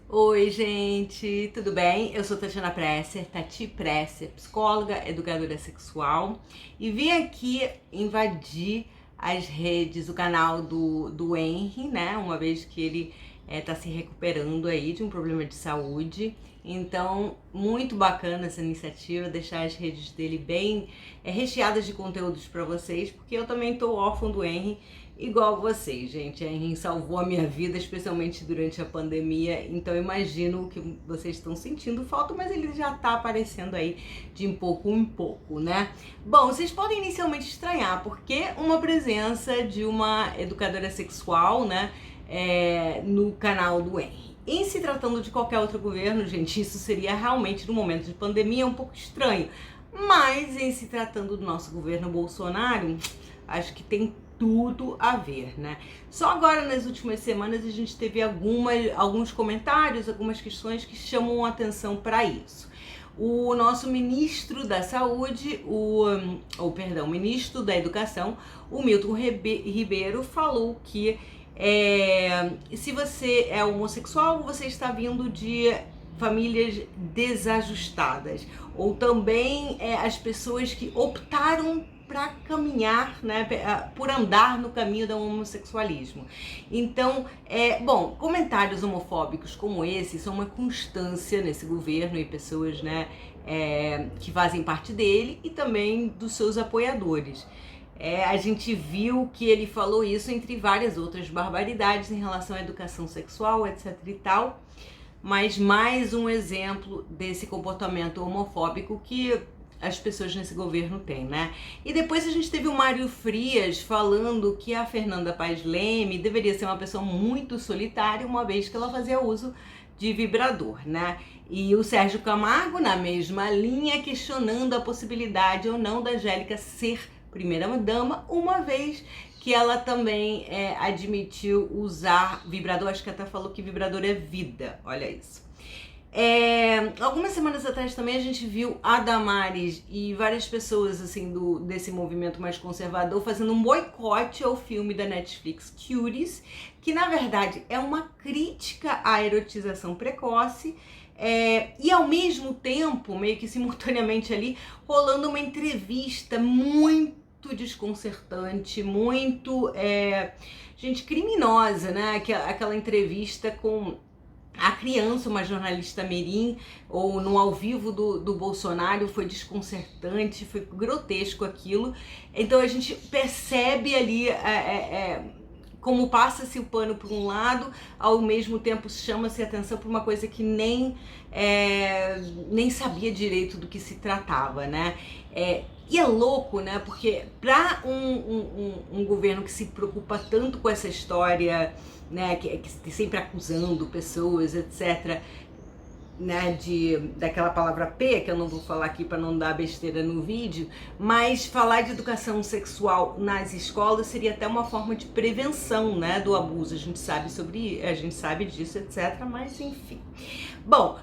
Oi, gente, tudo bem? Eu sou Tatiana Presser, Tati Presser, psicóloga, educadora sexual, e vim aqui invadir as redes, o canal do Henry, né? Uma vez que ele tá se recuperando aí de um problema de saúde. Então, muito bacana essa iniciativa, deixar as redes dele bem recheadas de conteúdos para vocês, porque eu também tô órfã do Henry, igual vocês, gente. A Henry salvou a minha vida, especialmente durante a pandemia, então eu imagino que vocês estão sentindo falta, mas ele já tá aparecendo aí de pouco em pouco, né? Bom, vocês podem inicialmente estranhar, porque uma presença de uma educadora sexual, né, no canal do Henry. Em se tratando de qualquer outro governo, gente, isso seria realmente, no momento de pandemia, um pouco estranho. Mas em se tratando do nosso governo Bolsonaro, acho que tem tudo a ver, né? Só agora, nas últimas semanas, a gente teve alguns comentários, algumas questões que chamam a atenção para isso. O nosso ministro da Saúde, ministro da Educação, o Milton Ribeiro, falou que se você é homossexual, você está vindo de famílias desajustadas, ou também as pessoas que optaram para caminhar, né, por andar no caminho do homossexualismo. Então, comentários homofóbicos como esse são uma constância nesse governo e pessoas, né, que fazem parte dele e também dos seus apoiadores. A gente viu que ele falou isso entre várias outras barbaridades em relação à educação sexual, etc e tal, mas mais um exemplo desse comportamento homofóbico que as pessoas nesse governo têm, né? E depois a gente teve o Mário Frias falando que a Fernanda Paes Leme deveria ser uma pessoa muito solitária, uma vez que ela fazia uso de vibrador, né? E o Sérgio Camargo, na mesma linha, questionando a possibilidade ou não da Angélica ser primeira-dama, uma vez que ela também admitiu usar vibrador. Acho que até falou que vibrador é vida, olha isso. Algumas semanas atrás também a gente viu a Damares e várias pessoas assim desse movimento mais conservador fazendo um boicote ao filme da Netflix Cuties, que na verdade é uma crítica à erotização precoce, e ao mesmo tempo, meio que simultaneamente ali, rolando uma entrevista muito desconcertante, muito gente criminosa, né? Aquela entrevista com a criança, uma jornalista mirim, ou no ao vivo do Bolsonaro, foi desconcertante, foi grotesco aquilo. Então a gente percebe ali como passa-se o pano por um lado, ao mesmo tempo chama-se a atenção por uma coisa que nem sabia direito do que se tratava, né? E é louco, né? Porque para um governo que se preocupa tanto com essa história, né, que sempre acusando pessoas, etc., né, daquela palavra P, que eu não vou falar aqui para não dar besteira no vídeo, mas falar de educação sexual nas escolas seria até uma forma de prevenção, né, do abuso. A gente sabe disso, etc., mas enfim. Bom,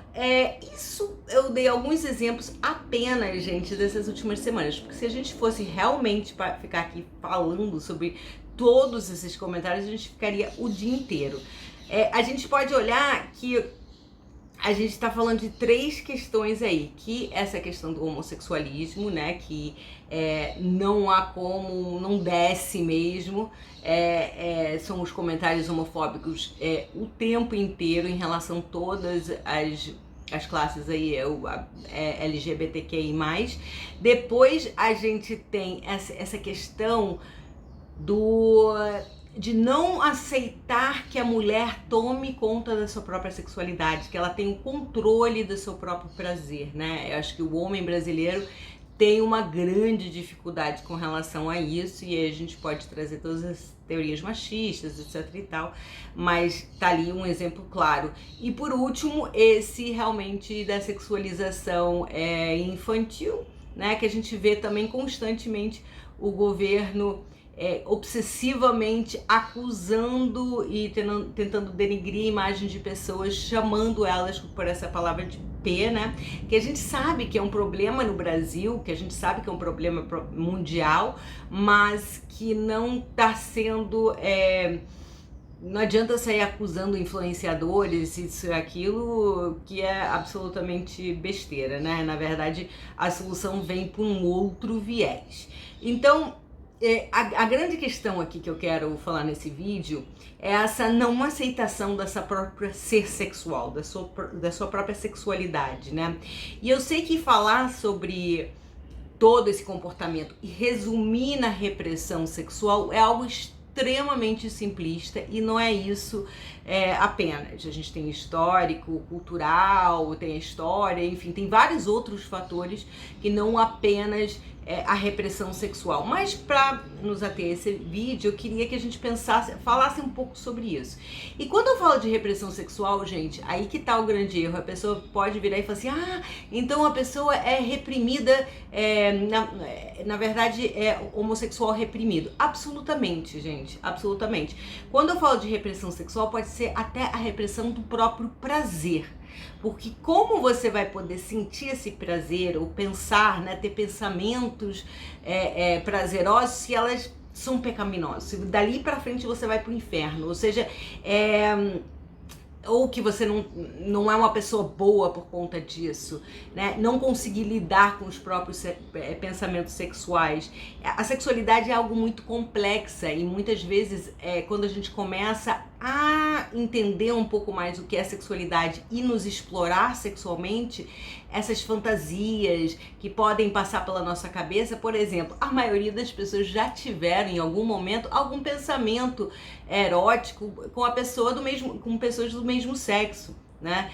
isso eu dei alguns exemplos apenas, gente, dessas últimas semanas, porque se a gente fosse realmente para ficar aqui falando sobre todos esses comentários, a gente ficaria o dia inteiro. A gente pode olhar que a gente está falando de três questões aí, que essa questão do homossexualismo, né, que não há como, não desce mesmo, são os comentários homofóbicos o tempo inteiro em relação a todas as classes aí, LGBTQI+. Depois a gente tem essa questão de não aceitar que a mulher tome conta da sua própria sexualidade, que ela tem o controle do seu próprio prazer, né? Eu acho que o homem brasileiro tem uma grande dificuldade com relação a isso, e aí a gente pode trazer todas as teorias machistas, etc e tal, mas tá ali um exemplo claro. E por último, esse realmente da sexualização infantil, né, que a gente vê também constantemente o governo obsessivamente acusando e tentando denigrir a imagem de pessoas, chamando elas por essa palavra de P, né? Que a gente sabe que é um problema no Brasil, que a gente sabe que é um problema mundial, mas que não está sendo não adianta sair acusando influenciadores, isso e aquilo, que é absolutamente besteira, né? Na verdade, a solução vem por um outro viés. Então, a grande questão aqui que eu quero falar nesse vídeo é essa não aceitação dessa própria ser sexual, da sua própria sexualidade, né? E eu sei que falar sobre todo esse comportamento e resumir na repressão sexual é algo extremamente simplista, e não é isso apenas. A gente tem histórico, cultural, tem a história, enfim, tem vários outros fatores que não apenas a repressão sexual. Mas para nos ater a esse vídeo, eu queria que a gente falasse um pouco sobre isso. E quando eu falo de repressão sexual, gente, aí que tá o grande erro. A pessoa pode virar e falar assim, então a pessoa é reprimida, na verdade é homossexual reprimido. Absolutamente, gente, absolutamente. Quando eu falo de repressão sexual, pode ser até a repressão do próprio prazer. Porque como você vai poder sentir esse prazer ou pensar, né, ter pensamentos prazerosos se elas são pecaminosas? Se dali pra frente você vai pro inferno, ou seja, ou que você não é uma pessoa boa por conta disso, né? Não conseguir lidar com os próprios pensamentos sexuais. A sexualidade é algo muito complexa e muitas vezes quando a gente começa a entender um pouco mais o que é sexualidade e nos explorar sexualmente, essas fantasias que podem passar pela nossa cabeça, por exemplo, a maioria das pessoas já tiveram em algum momento algum pensamento erótico com a pessoa com pessoas do mesmo sexo, né?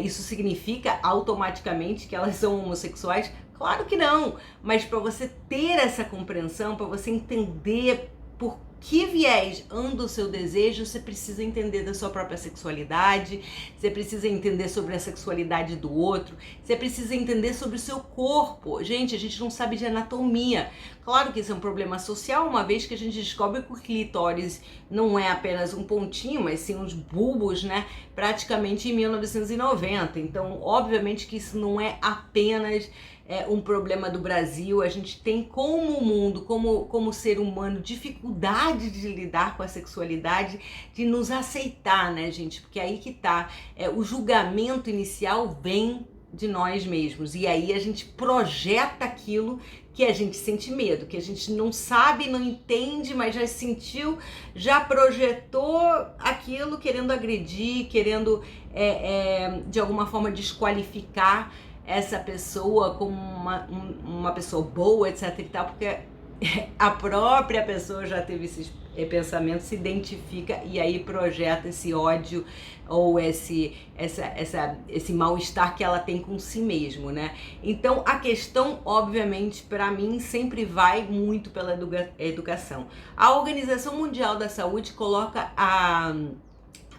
Isso significa automaticamente que elas são homossexuais? Claro que não, mas para você ter essa compreensão, para você entender por que viés anda o seu desejo, você precisa entender da sua própria sexualidade, você precisa entender sobre a sexualidade do outro, você precisa entender sobre o seu corpo. Gente, a gente não sabe de anatomia. Claro que isso é um problema social, uma vez que a gente descobre que o clitóris não é apenas um pontinho, mas sim uns bulbos, né? Praticamente em 1990. Então, obviamente que isso não é apenas um problema do Brasil. A gente tem como mundo, como ser humano, dificuldade de lidar com a sexualidade, de nos aceitar, né, gente? Porque aí que tá, o julgamento inicial vem de nós mesmos, e aí a gente projeta aquilo que a gente sente medo, que a gente não sabe, não entende, mas já sentiu, já projetou aquilo querendo agredir, querendo de alguma forma desqualificar essa pessoa como uma pessoa boa, etc e tal, porque a própria pessoa já teve esses pensamentos, se identifica e aí projeta esse ódio ou esse mal-estar que ela tem com si mesmo, né? Então a questão, obviamente, para mim sempre vai muito pela educação. A Organização Mundial da Saúde coloca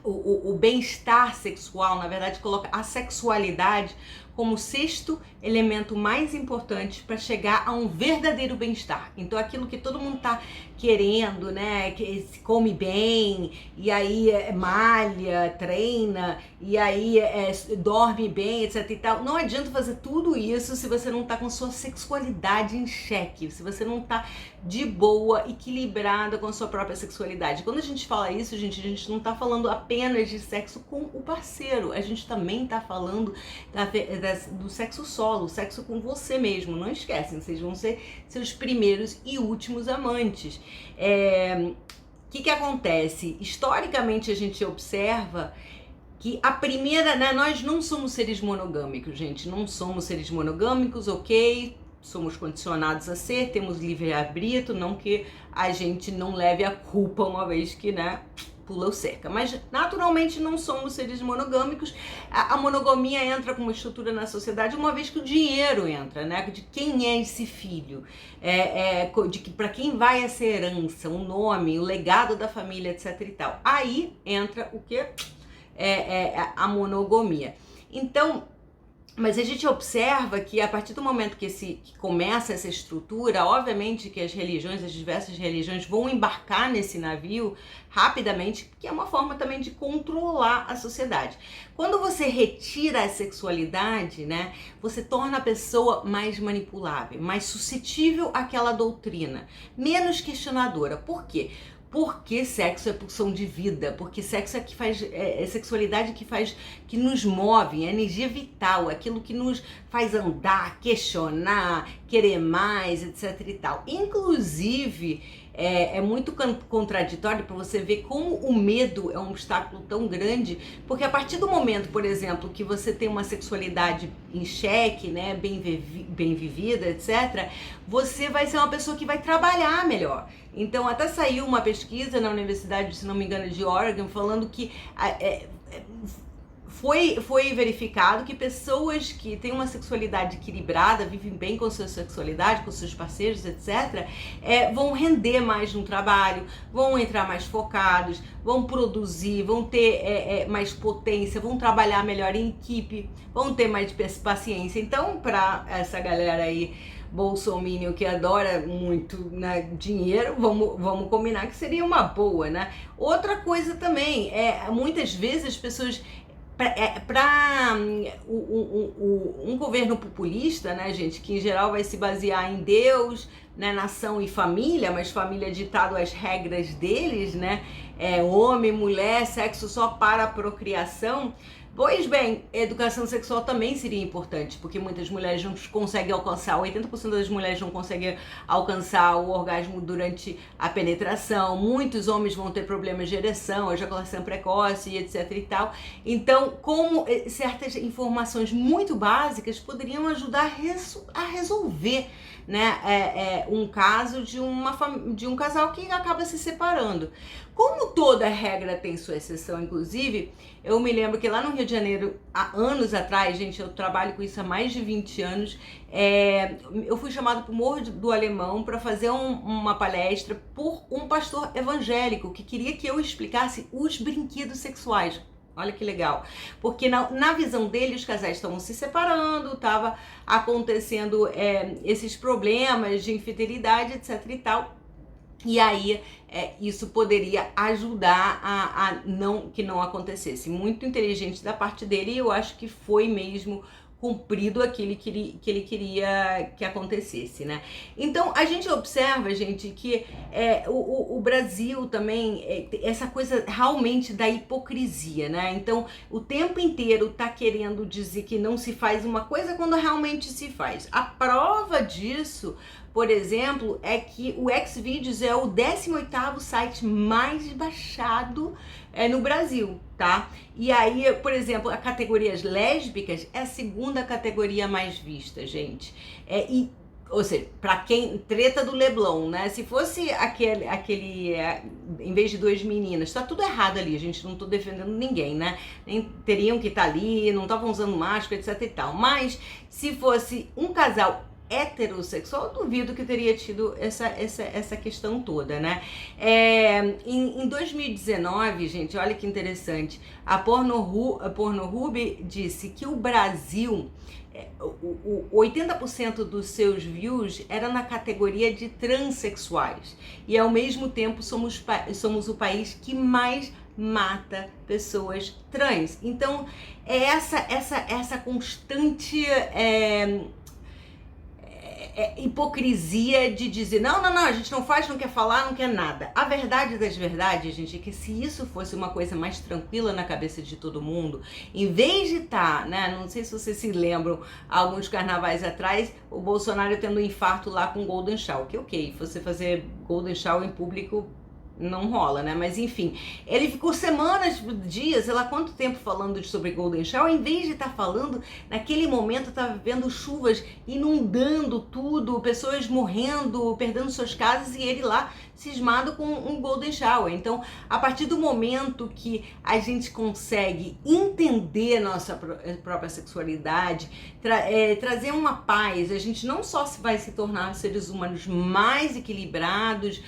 o bem-estar sexual, na verdade, coloca a sexualidade como o sexto elemento mais importante para chegar a um verdadeiro bem-estar. Então aquilo que todo mundo tá querendo, né, que se come bem, e aí malha, treina, e aí dorme bem, etc e tal. Não adianta fazer tudo isso se você não tá com sua sexualidade em xeque, se você não tá de boa, equilibrada com a sua própria sexualidade. Quando a gente fala isso, gente, a gente não tá falando apenas de sexo com o parceiro, a gente também tá falando do sexo solo, sexo com você mesmo. Não esquecem, vocês vão ser seus primeiros e últimos amantes. Que acontece? Historicamente a gente observa que a primeira, né, nós não somos seres monogâmicos, gente, não somos seres monogâmicos, ok? Somos condicionados a ser, temos livre-arbítrio, não que a gente não leve a culpa uma vez que, né, pula o cerca, mas naturalmente não somos seres monogâmicos. A monogamia entra como estrutura na sociedade uma vez que o dinheiro entra, né? De quem é esse filho, de que para quem vai essa herança, o nome, o legado da família, etc e tal. Aí entra o que? A monogamia. Então, mas a gente observa que a partir do momento que começa essa estrutura, obviamente que as religiões, as diversas religiões vão embarcar nesse navio rapidamente, que é uma forma também de controlar a sociedade. Quando você retira a sexualidade, né, você torna a pessoa mais manipulável, mais suscetível àquela doutrina, menos questionadora. Por quê? Porque sexo é pulsão de vida, porque sexo é que faz, sexualidade que faz, que nos move, é energia vital, aquilo que nos faz andar, questionar, querer mais, etc e tal. Inclusive, é muito contraditório para você ver como o medo é um obstáculo tão grande, porque a partir do momento, por exemplo, que você tem uma sexualidade em xeque, né, bem vivida, etc., você vai ser uma pessoa que vai trabalhar melhor. Então, até saiu uma pesquisa na universidade, se não me engano, de Oregon, falando que foi verificado que pessoas que têm uma sexualidade equilibrada, vivem bem com sua sexualidade, com seus parceiros, etc., vão render mais no trabalho, vão entrar mais focados, vão produzir, vão ter mais potência, vão trabalhar melhor em equipe, vão ter mais paciência. Então, para essa galera aí bolsominion que adora muito, né, dinheiro, vamos combinar que seria uma boa, né? Outra coisa também, muitas vezes as pessoas para um governo populista, né, gente, que em geral vai se basear em Deus, né, nação e família, mas família ditado às regras deles, né, homem, mulher, sexo só para a procriação. Pois bem, educação sexual também seria importante, porque muitas mulheres não conseguem alcançar, 80% das mulheres não conseguem alcançar o orgasmo durante a penetração, muitos homens vão ter problemas de ereção, ejaculação precoce e etc e tal. Então, como certas informações muito básicas poderiam ajudar a resolver, né, um caso de um casal que acaba se separando. Como toda regra tem sua exceção, inclusive, eu me lembro que lá no Rio de Janeiro, há anos atrás, gente, eu trabalho com isso há mais de 20 anos, eu fui chamada para o Morro do Alemão para fazer uma palestra por um pastor evangélico que queria que eu explicasse os brinquedos sexuais. Olha que legal, porque na visão dele os casais estavam se separando, estava acontecendo esses problemas de infidelidade, etc e tal. E aí isso poderia ajudar que não acontecesse. Muito inteligente da parte dele, e eu acho que foi mesmo cumprido aquilo que ele queria que acontecesse, né? Então, a gente observa, gente, que o Brasil também, essa coisa realmente da hipocrisia, né? Então, o tempo inteiro tá querendo dizer que não se faz uma coisa quando realmente se faz. A prova disso, por exemplo, é que o Xvideos é o 18º site mais baixado no Brasil, tá? E aí, por exemplo, a categorias lésbicas é a segunda categoria mais vista, gente. Ou seja, pra quem... Treta do Leblon, né? Se fosse aquele em vez de duas meninas, tá tudo errado ali, gente, não tô defendendo ninguém, né? Nem teriam que estar ali, não estavam usando máscara, etc e tal. Mas, se fosse um casal heterossexual, eu duvido que teria tido essa questão toda, né? Em 2019, gente, olha que interessante, a Pornhub disse que o Brasil, 80% dos seus views era na categoria de transexuais, e ao mesmo tempo somos o país que mais mata pessoas trans. Então, essa constante hipocrisia de dizer não, a gente não faz, não quer falar, não quer nada. A verdade das verdades, gente, é que se isso fosse uma coisa mais tranquila na cabeça de todo mundo, em vez de estar, né, não sei se vocês se lembram, alguns carnavais atrás, o Bolsonaro tendo um infarto lá com Golden Shower, que ok, você fazer Golden Shower em público não rola, né? Mas enfim, ele ficou semanas, dias, sei lá quanto tempo falando sobre Golden Shower, em vez de estar falando, naquele momento estava vendo chuvas inundando tudo, pessoas morrendo, perdendo suas casas, e ele lá cismado com um Golden Shower. Então, a partir do momento que a gente consegue entender nossa própria sexualidade, trazer uma paz, a gente não só vai se tornar seres humanos mais equilibrados,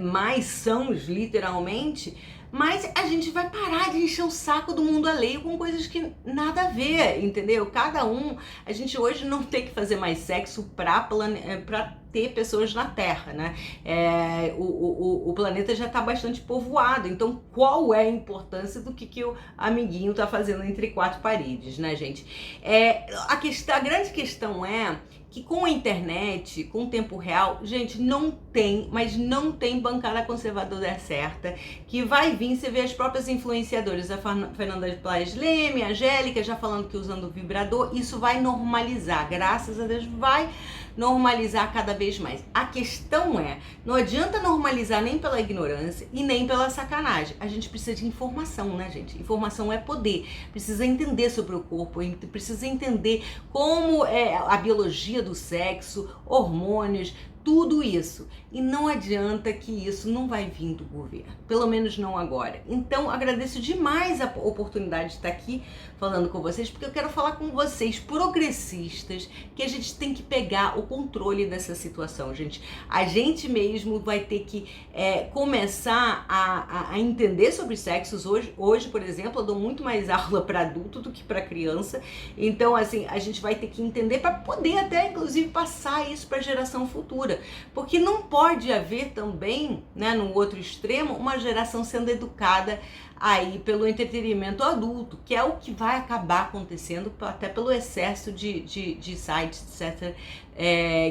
mais sãos, literalmente, mas a gente vai parar de encher o saco do mundo alheio com coisas que nada a ver, entendeu? A gente hoje não tem que fazer mais sexo pra ter pessoas na Terra, né? O planeta já está bastante povoado, então qual é a importância do que o amiguinho está fazendo entre quatro paredes, né, gente? A grande questão é que com a internet, com o tempo real, gente, não tem bancada conservadora certa, que vai vir, você vê as próprias influenciadoras, a Fernanda Paz Leme, a Angélica, já falando que usando vibrador, isso vai normalizar, graças a Deus, vai normalizar cada vez mais. A questão é, não adianta normalizar nem pela ignorância e nem pela sacanagem. A gente precisa de informação, né, gente? Informação é poder. Precisa entender sobre o corpo, precisa entender como é a biologia do sexo, hormônios, tudo isso. E não adianta que isso não vai vir do governo, pelo menos não agora. Então, agradeço demais a oportunidade de estar aqui falando com vocês, porque eu quero falar com vocês, progressistas, que a gente tem que pegar o controle dessa situação, gente. A gente mesmo vai ter que começar a entender sobre sexos. Hoje, por exemplo, eu dou muito mais aula para adulto do que para criança. Então, assim, a gente vai ter que entender para poder até, inclusive, passar isso para a geração futura. Porque não pode haver também, né, no outro extremo, uma geração sendo educada aí pelo entretenimento adulto, que é o que vai acabar acontecendo até pelo excesso de sites, etc.,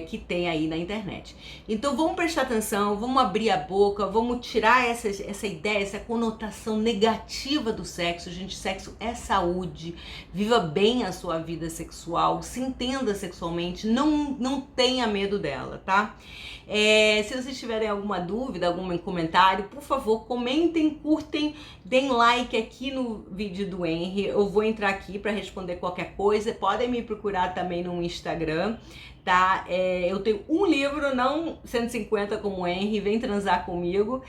que tem aí na internet. Então vamos prestar atenção, vamos abrir a boca, vamos tirar essa ideia, essa conotação negativa do sexo. Gente, sexo é saúde, viva bem a sua vida sexual, se entenda sexualmente, não tenha medo dela, tá? Se vocês tiverem alguma dúvida, algum comentário, por favor, comentem, curtem, deem like aqui no vídeo do Henry. Eu vou entrar aqui para responder qualquer coisa. Podem me procurar também no Instagram, tá? Eu tenho um livro, não 150 como o Henry, Vem Transar Comigo,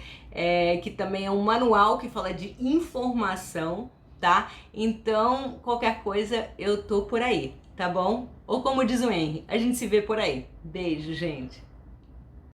que também é um manual que fala de informação, tá? Então, qualquer coisa, eu tô por aí, tá bom? Ou como diz o Henry, a gente se vê por aí. Beijo, gente!